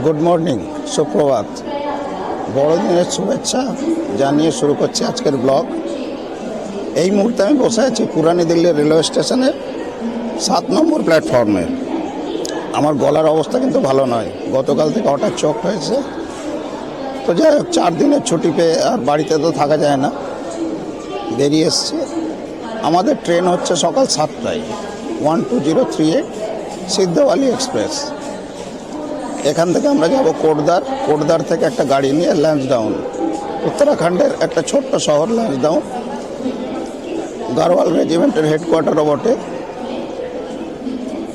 Good morning, সুপ্রভাত। বড়দিনের শুভেচ্ছা জানিয়ে শুরু করছি আজকের ব্লগ। এই মুহূর্তে আমি বসে আছি পুরানি দিল্লি রেলওয়ে স্টেশনের 7 নম্বর প্ল্যাটফর্মে। আমার গলার অবস্থা কিন্তু ভালো নয়, গতকাল থেকে হঠাৎ চোখ হয়েছে। তো যাই হোক, 4 দিনের ছুটি পেয়ে আর বাড়িতে তো থাকা যায় না, বেরিয়ে এসছে। আমাদের ট্রেন হচ্ছে সকাল 7টায়, 12038 সিদ্ধওয়ালি এক্সপ্রেস। এখান থেকে আমরা যাব কোটদার। কোটদার থেকে একটা গাড়ি নিয়ে ল্যান্সডাউন, উত্তরাখণ্ডের একটা ছোট্ট শহর ল্যান্সডাউন, গারওয়াল রেজিমেন্টের হেডকোয়ার্টারও বটে।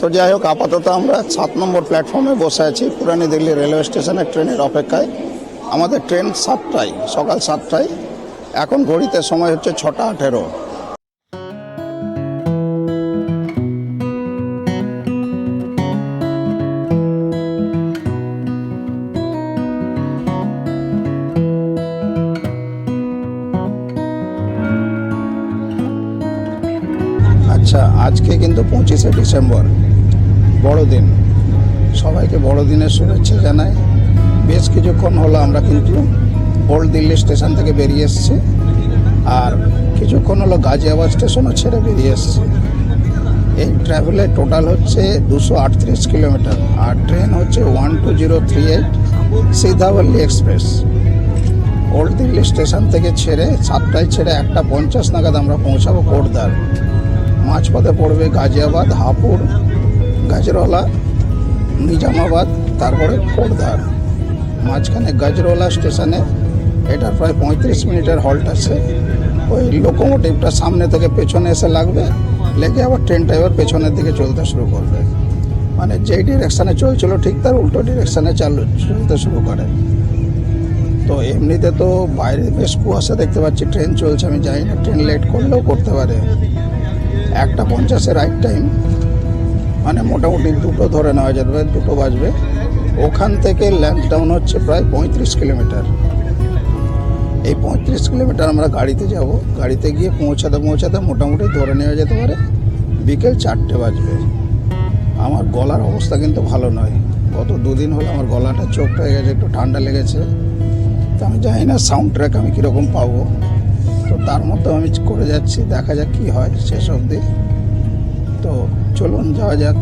তো যাই হোক, আপাতত আমরা 7 নম্বর প্ল্যাটফর্মে বসে আছি পুরানি দিল্লি রেলওয়ে স্টেশনের ট্রেনের অপেক্ষায়। আমাদের ট্রেন 7টায়, সকাল 7টায়। এখন ঘড়িতে সময় হচ্ছে 6টা 18। আচ্ছা, আজকে কিন্তু 25শে ডিসেম্বর, বড়দিন। সবাইকে বড়দিনের শুভেচ্ছা জানাই। বেশ কিছুক্ষণ হলো আমরা কিন্তু ওল্ড দিল্লি স্টেশন থেকে বেরিয়ে এসেছি, আর কিছুক্ষণ হলো গাজিয়াবাদ স্টেশনও ছেড়ে বেরিয়ে এসেছি। এই ট্রাভেলের টোটাল হচ্ছে 238 কিলোমিটার, আর ট্রেন হচ্ছে 12038 সিদ্ধাওয়ালি এক্সপ্রেস। ওল্ড দিল্লি স্টেশন থেকে ছেড়ে 7টায় ছেড়ে 1:50 নাগাদ আমরা পৌঁছাবো কোটদার। মাঝপথে পড়বে গাজিয়াবাদ, হাপুর, গাজরওয়ালা, নিজামাবাদ, তারপরে কোটদার। মাঝখানে গাজরওয়ালা স্টেশনে এটার প্রায় 35 মিনিটের হল্ট আছে। ওই লোকোমোটিভটা সামনে থেকে পেছনে এসে লাগবে, লেগে আবার ট্রেনটা এবার পেছনের দিকে চলতে শুরু করবে। মানে যেই ডিরেকশানে চলছিল ঠিক তার উল্টো ডিরেকশানে চলতে শুরু করে। তো এমনিতে তো বাইরে বেশ কুয়াশা দেখতে পাচ্ছি, ট্রেন চলছে। আমি জানি না ট্রেন লেট করলেও করতে পারে। 1:50 রাইট টাইম, মানে মোটামুটি 2টো ধরে নেওয়া যাবে, 2টো বাজবে। ওখান থেকে ল্যান্সডাউন হচ্ছে প্রায় 35 কিলোমিটার। এই 35 কিলোমিটার আমরা গাড়িতে যাব। গাড়িতে গিয়ে পৌঁছাতে মোটামুটি ধরে নেওয়া যেতে পারে বিকেল 4টে বাজবে। আমার গলার অবস্থা কিন্তু ভালো নয়। গত 2 দিন হলো আমার গলাটা চোখ হয়ে গেছে, একটু ঠান্ডা লেগেছে। তো আমি জানি না সাউন্ড ট্র্যাক আমি কীরকম পাবো। তো তার মধ্যেও আমি করে যাচ্ছি, দেখা যাক কি হয় শেষ অবধি। তো চলুন যাওয়া যাক।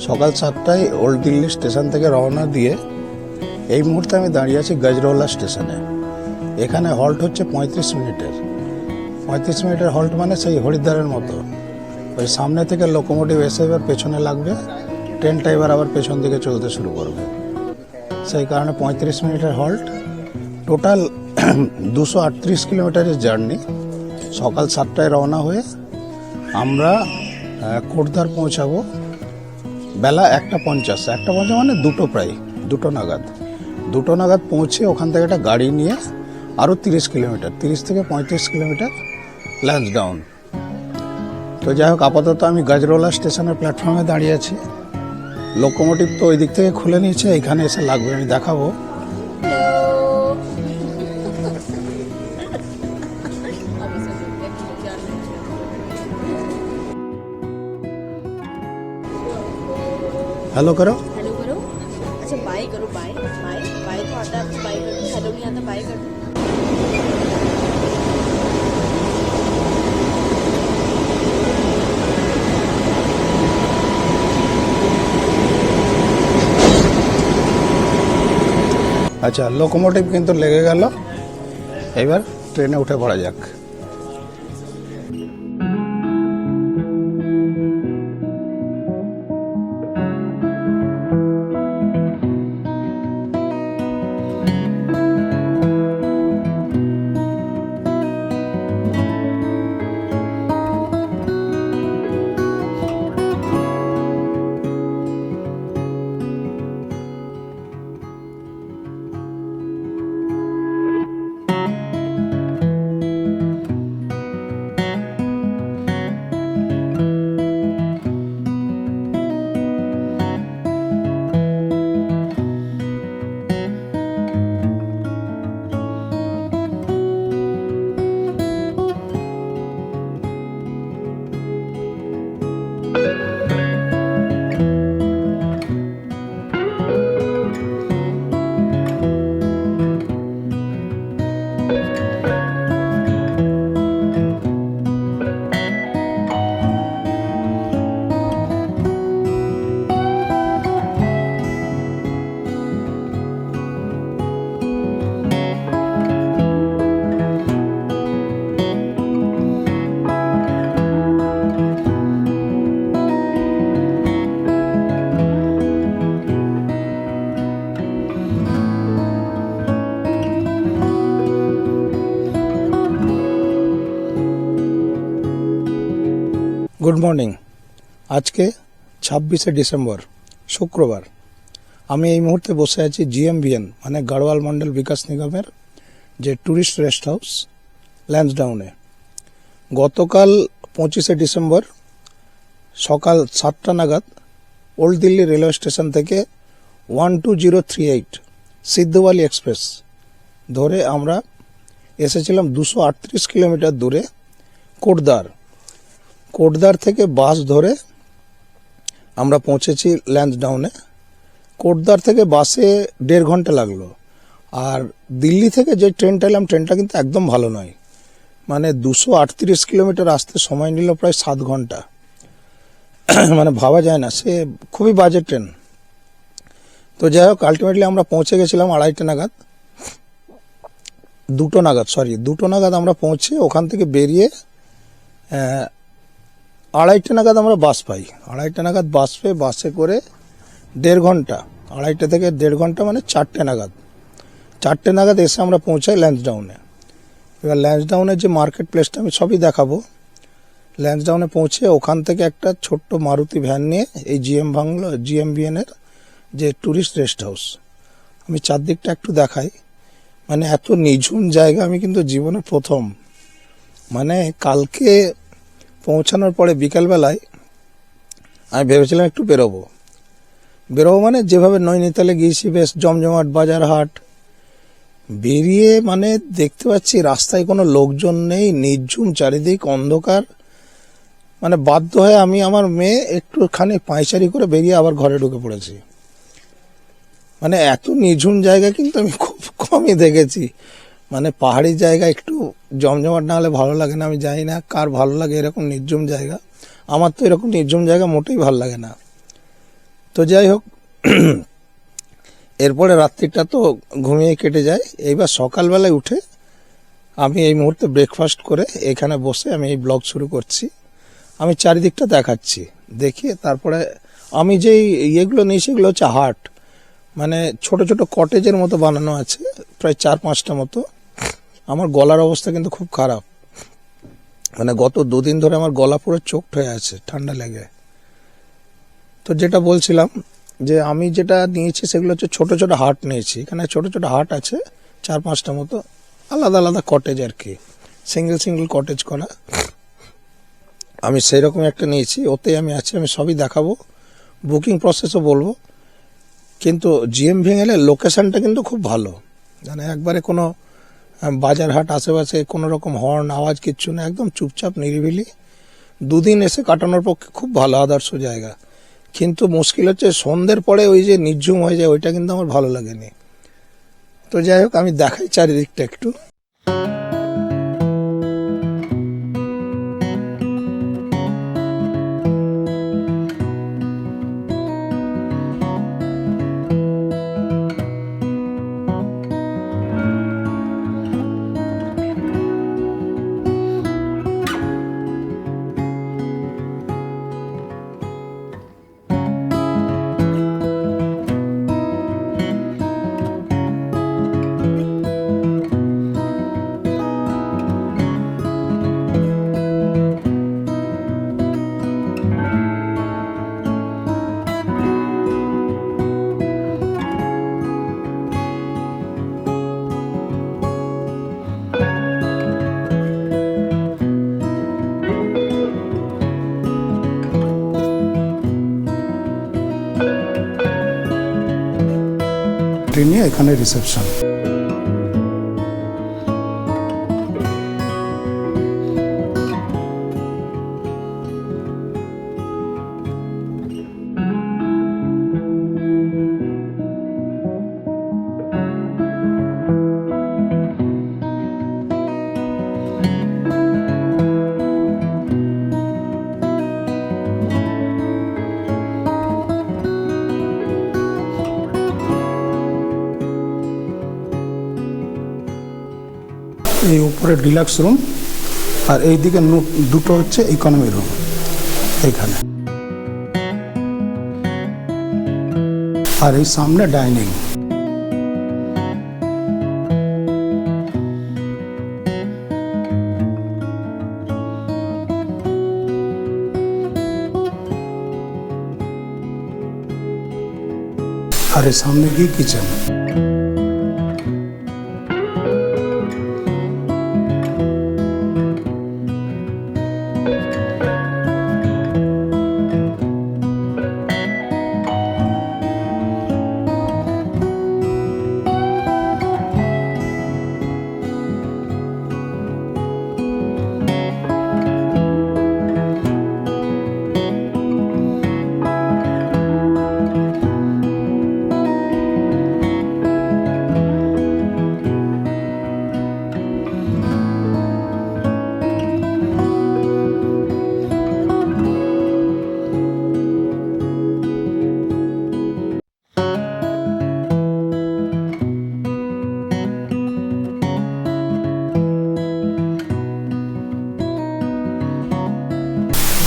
সকাল 7টায় ওল্ড দিল্লি স্টেশন থেকে রওনা দিয়ে এই মুহূর্তে আমি দাঁড়িয়ে আছি গজরৌলা স্টেশনে। এখানে হল্ট হচ্ছে 35 মিনিটের। 35 মিনিটের হল্ট মানে সেই হরিদ্বারের মতো, ওই সামনে থেকে লোকোমোটিভ এসে এবার পেছনে লাগবে, ট্রেনটা এবার আবার পেছন দিকে চলতে শুরু করবে। সেই কারণে 35 মিনিটের হল্ট। টোটাল 238 কিলোমিটারের জার্নি। সকাল 7টায় রওনা হয়ে আমরা কোটদ্বার পৌঁছাবো বেলা 1:50। 1:50 মানে দুটো নাগাদ পৌঁছে ওখান থেকে একটা গাড়ি নিয়ে আরও 30 কিলোমিটার, 30 থেকে 35 কিলোমিটার ল্যান্সডাউন। তো যাই হোক, আপাতত আমি গজরৌলা স্টেশনের প্ল্যাটফর্মে দাঁড়িয়ে আছি। লোকোমোটিভ তো ওই দিক থেকে খুলে নিয়েছে, এখানে এসে লাগবে, আমি দেখাবো। हेलो करो। अच्छा बाय करो, बाय बाय बाय तो आता है, बाय करो। हेलो नहीं आता, बाय करो। আচ্ছা, লোকোমোটিভ কিন্তু লেগে গেল, এবার ট্রেনে উঠে পড়া যাক। Good morning. আজকে 26শে ডিসেম্বর, শুক্রবার। আমি এই মুহূর্তে বসে আছি জিএমভিএন মানে গাড়ওয়াল মন্ডল বিকাশ নিগমের যে ট্যুরিস্ট রেস্ট হাউস ল্যান্সডাউনে। গতকাল 25শে ডিসেম্বর সকাল 7টা নাগাদ ওল্ড দিল্লি রেলওয়ে স্টেশন থেকে 12038 সিদ্ধওয়ালি এক্সপ্রেস ধরে আমরা এসেছিলাম 238 কিলোমিটার দূরে কোটদ্বার থেকে বাস ধরে আমরা পৌঁছেছি ল্যান্সডাউনে। কোটদ্বার থেকে বাসে 1.5 ঘন্টা লাগলো। আর দিল্লি থেকে যে ট্রেনটা এলাম, ট্রেনটা কিন্তু একদম ভালো নয়, মানে 238 কিলোমিটার আসতে সময় নিল প্রায় 7 ঘন্টা। মানে ভাবা যায় না, সে খুবই বাজে ট্রেন। তো যাই হোক, আলটিমেটলি আমরা পৌঁছে গেছিলাম 2:30 নাগাদ, 2টো নাগাদ আমরা পৌঁছে ওখান থেকে বেরিয়ে 2:30 নাগাদ আমরা বাস পাই। 2:30 নাগাদ বাস পেয়ে বাসে করে 1.5 ঘন্টা, 2:30 থেকে 1.5 ঘন্টা মানে 4টে নাগাদ এসে আমরা পৌঁছাই ল্যান্সডাউনে। এবার ল্যান্সডাউনের যে মার্কেট প্লেসটা আমি সবই দেখাবো। ল্যান্সডাউনে পৌঁছে ওখান থেকে একটা ছোট্ট মারুতি ভ্যান নিয়ে এই জিএমভিএনের যে ট্যুরিস্ট রেস্ট হাউস, আমি চারদিকটা একটু দেখাই। মানে এত নিঝুম জায়গা আমি কিন্তু জীবনে প্রথম। মানে কালকে পৌঁছানোর পরে বিকালবেলায় আমি ভেবেছিলাম একটু বেরোবো মানে যেভাবে নৈনিতালে গিয়েছি বেশ জমজমাট বাজার হাট, বেরিয়ে মানে দেখতে পাচ্ছি রাস্তায় কোনো লোকজন নেই, নির্ঝুম চারিদিক অন্ধকার। মানে বাধ্য হয়ে আমি আমার মেয়ে একটুখানি পায়চারি করে বেরিয়ে আবার ঘরে ঢুকে পড়েছি। মানে এত নির্ঝুম জায়গা কিন্তু আমি খুব কমই দেখেছি। মানে পাহাড়ি জায়গা একটু জমজমাট না হলে ভালো লাগে না। আমি জানি না কার ভালো লাগে এরকম নির্ঝুম জায়গা, আমার তো এরকম নির্ঝুম জায়গা মোটেই ভালো লাগে না। তো যাই হোক, এরপরে রাত্রিটা তো ঘুমিয়ে কেটে যায়। এইবার সকালবেলায় উঠে আমি এই মুহূর্তে ব্রেকফাস্ট করে এখানে বসে আমি এই ব্লগ শুরু করছি। আমি চারিদিকটা দেখাচ্ছি, দেখিয়ে তারপরে আমি যেই ইয়েগুলো নিই সেগুলো হচ্ছে হাট, মানে ছোট ছোট কটেজের মতো বানানো আছে, প্রায় 4-5টা মতো। আমার গলার অবস্থা কিন্তু খুব খারাপ, মানে গত 2 দিন ধরে আমার গলা পুরো চোকড হয়ে আছে ঠান্ডা লেগে। তো যেটা বলছিলাম যে আমি যেটা নিয়েছি সেগুলো হচ্ছে ছোট ছোট হাট নিয়েছি। এখানে ছোট ছোট হাট আছে 4-5টা মতো, আলাদা আলাদা কটেজ আর কি, সিঙ্গেল কটেজ করা। আমি সেই রকম একটা নিয়েছি, ওতেই আমি আছি, আমি সবই দেখাবো, বুকিং প্রসেসও বলবো। কিন্তু জিএম ভেঙেলে লোকেশনটা কিন্তু খুব ভালো, মানে একবারে কোনো বাজার হাট আশেপাশে কোনো রকম হর্ন আওয়াজ কিচ্ছু না, একদম চুপচাপ নিরিবিলি। 2 দিন এসে কাটানোর পক্ষে খুব ভালো আদর্শ জায়গা। কিন্তু মুশকিল হচ্ছে সন্ধ্যের পরে ওই যে নির্ঝুম হয়ে যায়, ওইটা কিন্তু আমার ভালো লাগেনি। তো যাই হোক, আমি দেখাই চারিদিকটা একটু। ট্রেনে এখানে রিসেপশন। এই উপরে ডিলাক্স রুম, আর এইদিকে দুটো হচ্ছে ইকোনমি রুম এইখানে, আর এই সামনে ডাইনিং। আর এই সামনে গিয়ে কিচেন।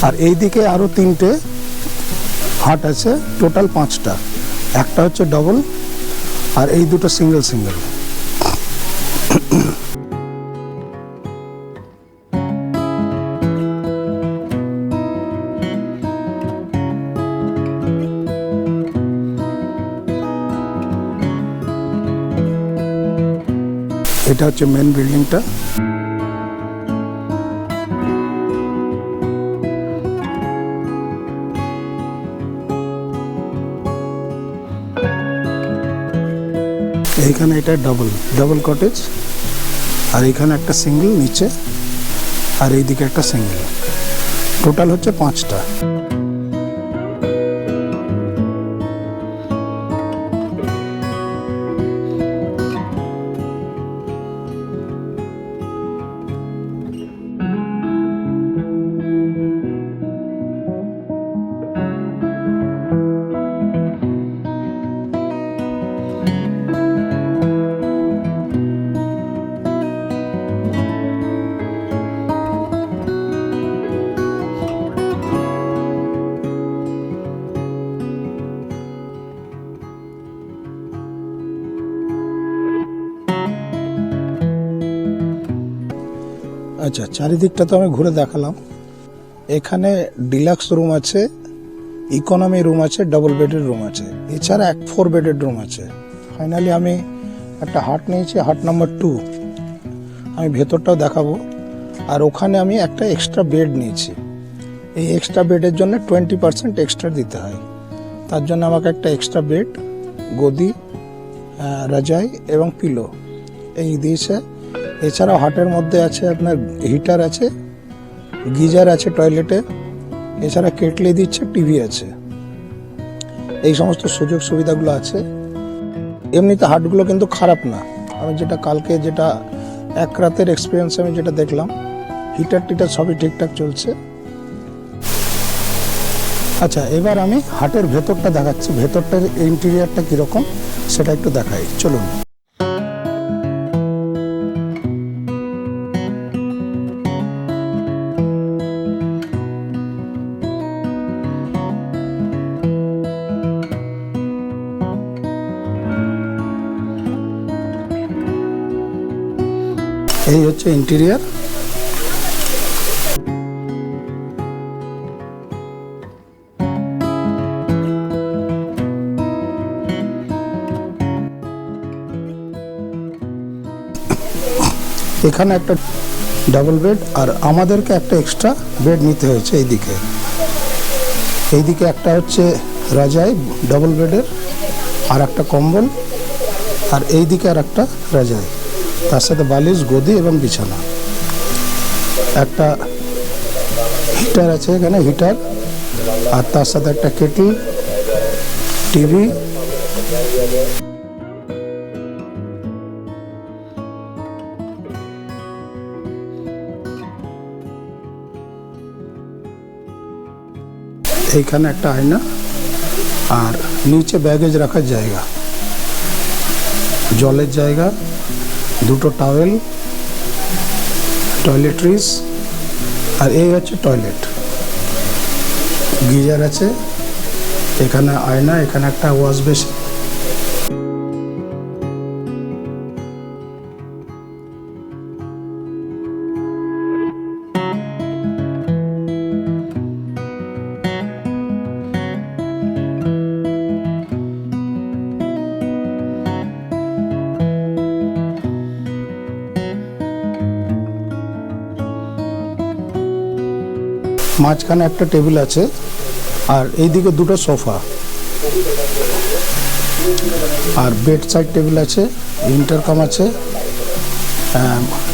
আর এইদিকে আরো 3টে হাট আছে, টোটাল 5টা। একটা হচ্ছে ডবল, আর এই দুটো সিঙ্গেল। এটা হচ্ছে মেন বিল্ডিংটা। এইখানে এটা ডাবল কটেজ, আর এইখানে একটা সিঙ্গেল নিচে, আর এইদিকে একটা সিঙ্গেল, টোটাল হচ্ছে 5টা। আচ্ছা, চারিদিকটা তো আমি ঘুরে দেখালাম। এখানে ডিলাক্স রুম আছে, ইকোনমি রুম আছে, ডাবল বেডের রুম আছে, এছাড়া 4 বেডের রুম আছে। ফাইনালি আমি একটা হাট নিয়েছি, হাট নাম্বার 2। আমি ভেতরটাও দেখাবো। আর ওখানে আমি একটা এক্সট্রা বেড নিয়েছি। এই এক্সট্রা বেডের জন্য 20% এক্সট্রা দিতে হয়। তার জন্য আমাকে একটা এক্সট্রা বেড, গদি, রাজাই এবং পিলো এই দিয়েছে। এছাড়াও হাটের মধ্যে আছে আপনার হিটার আছে, গিজার আছে টয়লেটে, এছাড়া কেটলি দিচ্ছে, টিভি আছে, এই সমস্ত সুযোগ সুবিধাগুলো আছে। এমনিতে হাটগুলো কিন্তু খারাপ না। আমি যেটা কালকে যেটা এক রাতের এক্সপিরিয়েন্স আমি যেটা দেখলাম, হিটার টিটার সবই ঠিকঠাক চলছে। আচ্ছা, এবার আমি হাটের ভেতরটা দেখাচ্ছি, ভেতরটার ইন্টেরিয়ারটা কীরকম সেটা একটু দেখাই, চলুন। এই হচ্ছে ইন্টেরিয়ার। এখানে একটা ডাবল বেড, আর আমাদেরকে একটা এক্সট্রা বেড নিতে হয়েছে। এইদিকে একটা হচ্ছে রাজাই ডাবল বেডের, আর একটা কম্বল, আর এইদিকে আর একটা রাজাই, তার সাথে বালিশ, গদি এবং বিছানা। একটা হিটার আছে এখানে, হিটার, আর তার সাথে একটা কেটল, টিভি। এইখানে একটা আয়না, আর নিচে ব্যাগেজ রাখার জায়গা, জলের জায়গা, 2টো টাওয়েল, টয়লেট্রিজ, আর এই হচ্ছে টয়লেট। গিজার আছে, এখানে আয়না, এখানে একটা ওয়াশ বেসিন। মাঝখানে একটা টেবিল আছে, আর এইদিকে 2টো সোফা, আর বেড সাইড টেবিল আছে, ইন্টারকম আছে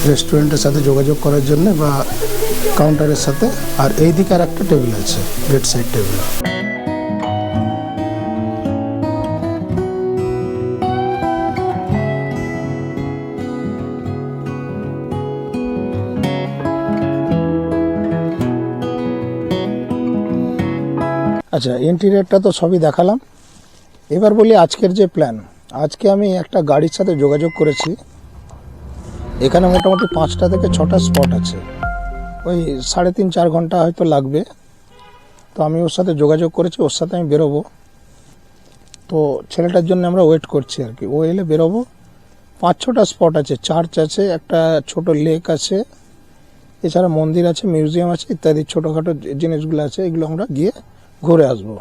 রেস্টুরেন্টের সাথে যোগাযোগ করার জন্য বা কাউন্টারের সাথে। আর এইদিকে আর একটা টেবিল আছে, বেড সাইড টেবিল। আচ্ছা, ইন্টেরিয়রটা তো সবই দেখালাম। এবার বলি আজকের যে প্ল্যান। আজকে আমি একটা গাড়ির সাথে যোগাযোগ করেছি। এখানে মোটামুটি 5টা থেকে 6টা স্পট আছে, ওই 3.5-4 ঘন্টা হয়তো লাগবে। তো আমি ওর সাথে যোগাযোগ করেছি, ওর সাথে আমি বেরোবো। তো ছেলেটার জন্য আমরা ওয়েট করছি আর কি, ও এলে বেরোবো। 5-6টা স্পট আছে, চার্চ আছে, একটা ছোট লেক আছে, এছাড়া মন্দির আছে, মিউজিয়াম আছে, ইত্যাদি ছোটোখাটো জিনিসগুলো আছে। এগুলো আমরা গিয়ে ঘুরে আসবো।